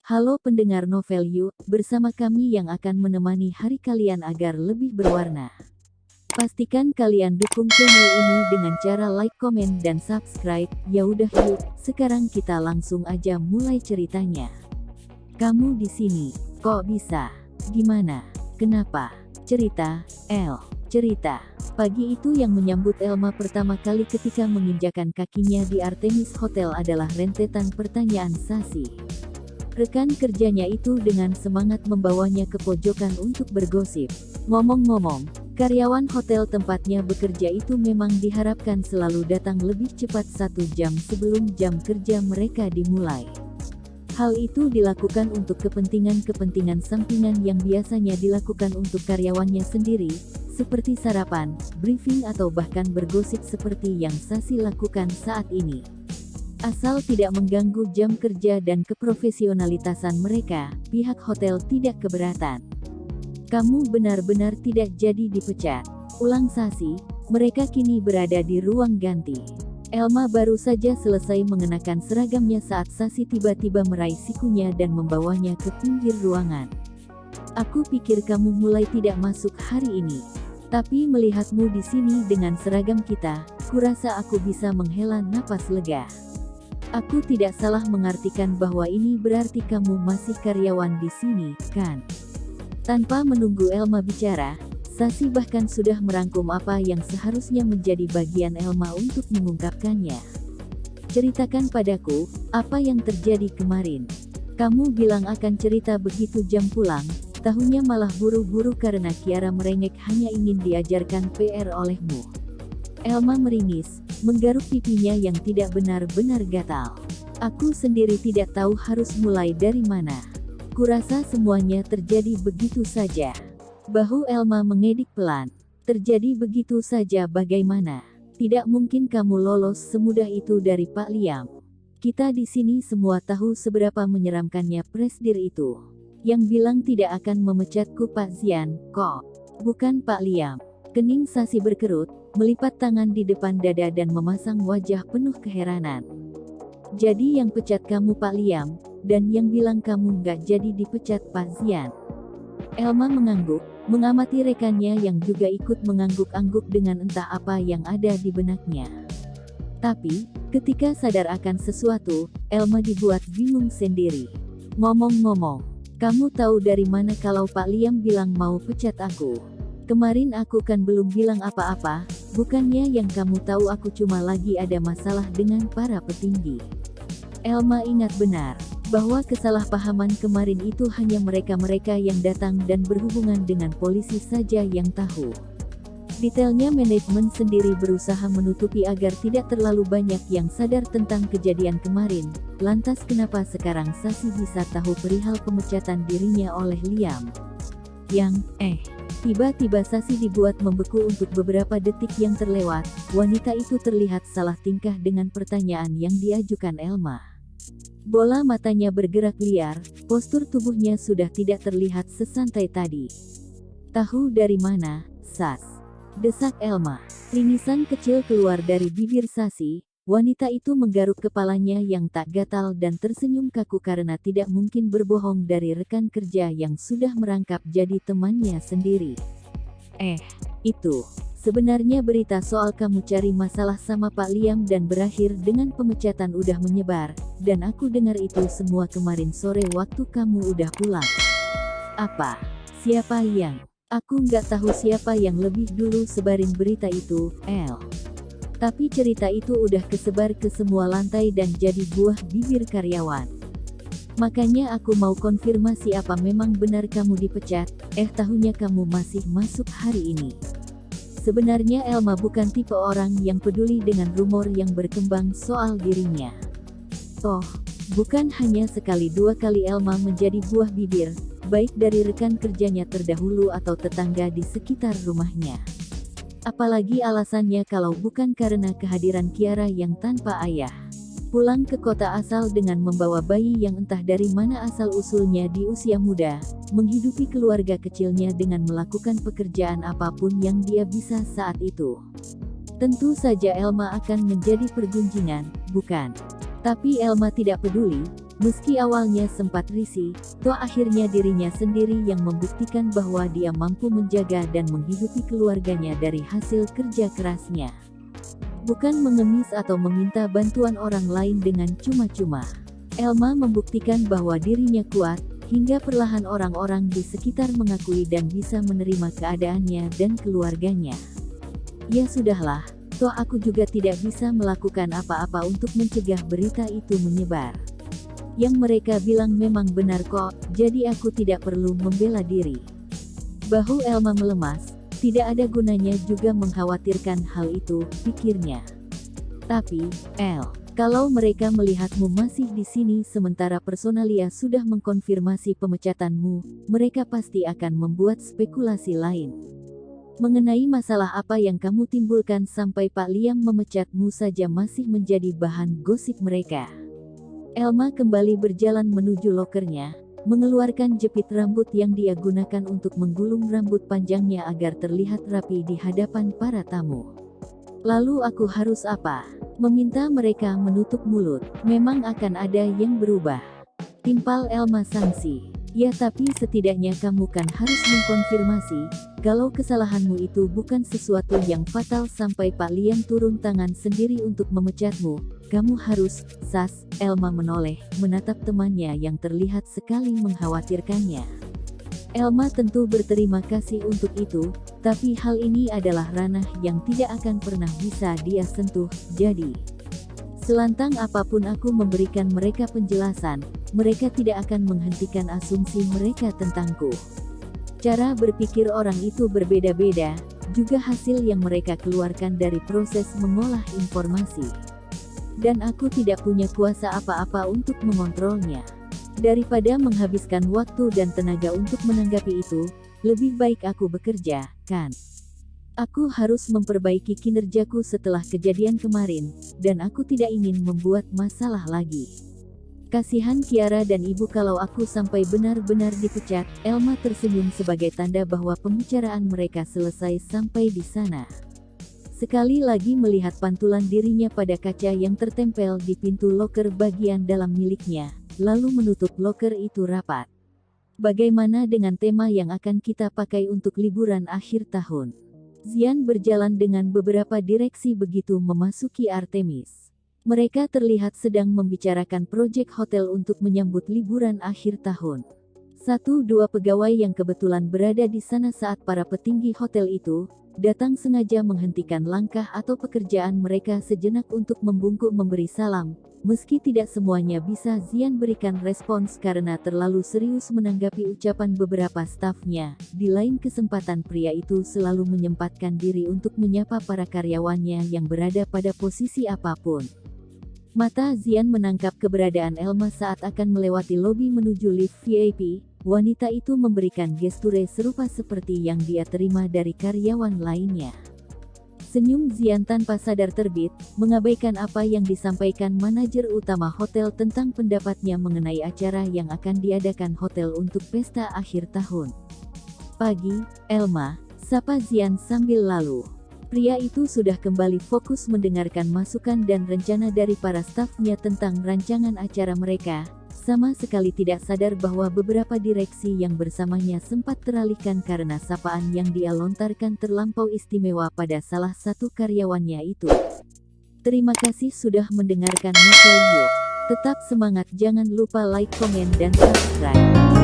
Halo pendengar Novel You, bersama kami yang akan menemani hari kalian agar lebih berwarna. Pastikan kalian dukung channel ini dengan cara like, komen, dan subscribe. Ya udah yuk, sekarang kita langsung aja mulai ceritanya. Kamu di sini, kok bisa? Gimana? Kenapa? Cerita. Pagi itu yang menyambut Elma pertama kali ketika menginjakan kakinya di Artemis Hotel adalah rentetan pertanyaan Sasi. Rekan kerjanya itu dengan semangat membawanya ke pojokan untuk bergosip. Ngomong-ngomong, karyawan hotel tempatnya bekerja itu memang diharapkan selalu datang lebih cepat 1 jam sebelum jam kerja mereka dimulai. Hal itu dilakukan untuk kepentingan-kepentingan sampingan yang biasanya dilakukan untuk karyawannya sendiri, seperti sarapan, briefing atau bahkan bergosip seperti yang Sasi lakukan saat ini. Asal tidak mengganggu jam kerja dan keprofesionalitasan mereka, pihak hotel tidak keberatan. Kamu benar-benar tidak jadi dipecat, ulang Sasi. Mereka kini berada di ruang ganti. Elma baru saja selesai mengenakan seragamnya saat Sasi tiba-tiba meraih sikunya dan membawanya ke pinggir ruangan. Aku pikir kamu mulai tidak masuk hari ini. Tapi melihatmu di sini dengan seragam kita, kurasa aku bisa menghela napas lega. Aku tidak salah mengartikan bahwa ini berarti kamu masih karyawan di sini, kan? Tanpa menunggu Elma bicara, Sasi bahkan sudah merangkum apa yang seharusnya menjadi bagian Elma untuk mengungkapkannya. Ceritakan padaku, apa yang terjadi kemarin? Kamu bilang akan cerita begitu jam pulang, tahunya malah buru-buru karena Kiara merengek hanya ingin diajarkan PR olehmu. Elma meringis, menggaruk pipinya yang tidak benar-benar gatal. Aku sendiri tidak tahu harus mulai dari mana. Kurasa semuanya terjadi begitu saja. Bahu Elma mengedik pelan. Terjadi begitu saja bagaimana? Tidak mungkin kamu lolos semudah itu dari Pak Liam. Kita di sini semua tahu seberapa menyeramkannya presdir itu. Yang bilang tidak akan memecatku Pak Zian, kok? Bukan Pak Liam. Kening Sasi berkerut, melipat tangan di depan dada dan memasang wajah penuh keheranan. Jadi yang pecat kamu Pak Liam, dan yang bilang kamu nggak jadi dipecat Pak Zian. Elma mengangguk, mengamati rekannya yang juga ikut mengangguk-angguk dengan entah apa yang ada di benaknya. Tapi, ketika sadar akan sesuatu, Elma dibuat bingung sendiri. Ngomong-ngomong, kamu tahu dari mana kalau Pak Liam bilang mau pecat aku? Kemarin aku kan belum bilang apa-apa, bukannya yang kamu tahu aku cuma lagi ada masalah dengan para petinggi. Elma ingat benar, bahwa kesalahpahaman kemarin itu hanya mereka-mereka yang datang dan berhubungan dengan polisi saja yang tahu. Detailnya manajemen sendiri berusaha menutupi agar tidak terlalu banyak yang sadar tentang kejadian kemarin. Lantas kenapa sekarang Sasi bisa tahu perihal pemecatan dirinya oleh Liam? Tiba-tiba Sasi dibuat membeku untuk beberapa detik yang terlewat. Wanita itu terlihat salah tingkah dengan pertanyaan yang diajukan Elma. Bola matanya bergerak liar, postur tubuhnya sudah tidak terlihat sesantai tadi. Tahu dari mana, Sas? Desak Elma. Ringisan kecil keluar dari bibir Sasi. Wanita itu menggaruk kepalanya yang tak gatal dan tersenyum kaku karena tidak mungkin berbohong dari rekan kerja yang sudah merangkap jadi temannya sendiri. Itu. Sebenarnya berita soal kamu cari masalah sama Pak Liam dan berakhir dengan pemecatan udah menyebar, dan aku dengar itu semua kemarin sore waktu kamu udah pulang. Apa? Siapa yang? Aku nggak tahu siapa yang lebih dulu sebarin berita itu, El. Tapi cerita itu udah kesebar ke semua lantai dan jadi buah bibir karyawan. Makanya aku mau konfirmasi apa memang benar kamu dipecat, tahunya kamu masih masuk hari ini. Sebenarnya Elma bukan tipe orang yang peduli dengan rumor yang berkembang soal dirinya. Toh, bukan hanya sekali dua kali Elma menjadi buah bibir, baik dari rekan kerjanya terdahulu atau tetangga di sekitar rumahnya. Apalagi alasannya kalau bukan karena kehadiran Kiara yang tanpa ayah. Pulang ke kota asal dengan membawa bayi yang entah dari mana asal-usulnya di usia muda, menghidupi keluarga kecilnya dengan melakukan pekerjaan apapun yang dia bisa saat itu. Tentu saja Elma akan menjadi pergunjingan, bukan? Tapi Elma tidak peduli, Meski awalnya sempat risih, toh akhirnya dirinya sendiri yang membuktikan bahwa dia mampu menjaga dan menghidupi keluarganya dari hasil kerja kerasnya. Bukan mengemis atau meminta bantuan orang lain dengan cuma-cuma. Elma membuktikan bahwa dirinya kuat, hingga perlahan orang-orang di sekitar mengakui dan bisa menerima keadaannya dan keluarganya. Ya sudahlah, toh aku juga tidak bisa melakukan apa-apa untuk mencegah berita itu menyebar. Yang mereka bilang memang benar kok, jadi aku tidak perlu membela diri. Bahu Elma melemas, tidak ada gunanya juga mengkhawatirkan hal itu, pikirnya. Tapi, kalau mereka melihatmu masih di sini sementara Personalia sudah mengkonfirmasi pemecatanmu, mereka pasti akan membuat spekulasi lain. Mengenai masalah apa yang kamu timbulkan sampai Pak Liam memecatmu saja masih menjadi bahan gosip mereka. Elma kembali berjalan menuju lokernya, mengeluarkan jepit rambut yang dia gunakan untuk menggulung rambut panjangnya agar terlihat rapi di hadapan para tamu. Lalu aku harus apa? Meminta mereka menutup mulut. Memang akan ada yang berubah. Timpal Elma sangsi. Ya tapi setidaknya kamu kan harus mengkonfirmasi, kalau kesalahanmu itu bukan sesuatu yang fatal sampai Pak Liam turun tangan sendiri untuk memecatmu, kamu harus, Elma menoleh, menatap temannya yang terlihat sekali mengkhawatirkannya. Elma tentu berterima kasih untuk itu, tapi hal ini adalah ranah yang tidak akan pernah bisa dia sentuh, jadi selantang apapun aku memberikan mereka penjelasan, mereka tidak akan menghentikan asumsi mereka tentangku. Cara berpikir orang itu berbeda-beda, juga hasil yang mereka keluarkan dari proses mengolah informasi. Dan aku tidak punya kuasa apa-apa untuk mengontrolnya. Daripada menghabiskan waktu dan tenaga untuk menanggapi itu, lebih baik aku bekerja, kan? Aku harus memperbaiki kinerjaku setelah kejadian kemarin, dan aku tidak ingin membuat masalah lagi. Kasihan Kiara dan ibu kalau aku sampai benar-benar dipecat. Elma tersenyum sebagai tanda bahwa pembicaraan mereka selesai sampai di sana. Sekali lagi melihat pantulan dirinya pada kaca yang tertempel di pintu loker bagian dalam miliknya, lalu menutup loker itu rapat. Bagaimana dengan tema yang akan kita pakai untuk liburan akhir tahun? Zian berjalan dengan beberapa direksi begitu memasuki Artemis. Mereka terlihat sedang membicarakan proyek hotel untuk menyambut liburan akhir tahun. 1-2 pegawai yang kebetulan berada di sana saat para petinggi hotel itu datang sengaja menghentikan langkah atau pekerjaan mereka sejenak untuk membungkuk memberi salam. Meski tidak semuanya bisa Zian berikan respons karena terlalu serius menanggapi ucapan beberapa stafnya, di lain kesempatan pria itu selalu menyempatkan diri untuk menyapa para karyawannya yang berada pada posisi apapun. Mata Zian menangkap keberadaan Elma saat akan melewati lobi menuju lift VIP, wanita itu memberikan gesture serupa seperti yang dia terima dari karyawan lainnya. Senyum Zian tanpa sadar terbit, mengabaikan apa yang disampaikan manajer utama hotel tentang pendapatnya mengenai acara yang akan diadakan hotel untuk pesta akhir tahun. Pagi, Elma, sapa Zian sambil lalu. Pria itu sudah kembali fokus mendengarkan masukan dan rencana dari para stafnya tentang rancangan acara mereka, sama sekali tidak sadar bahwa beberapa direksi yang bersamanya sempat teralihkan karena sapaan yang dia lontarkan terlampau istimewa pada salah satu karyawannya itu. Terima kasih sudah mendengarkan Michelle Yu. Tetap semangat, jangan lupa like, komen, dan subscribe.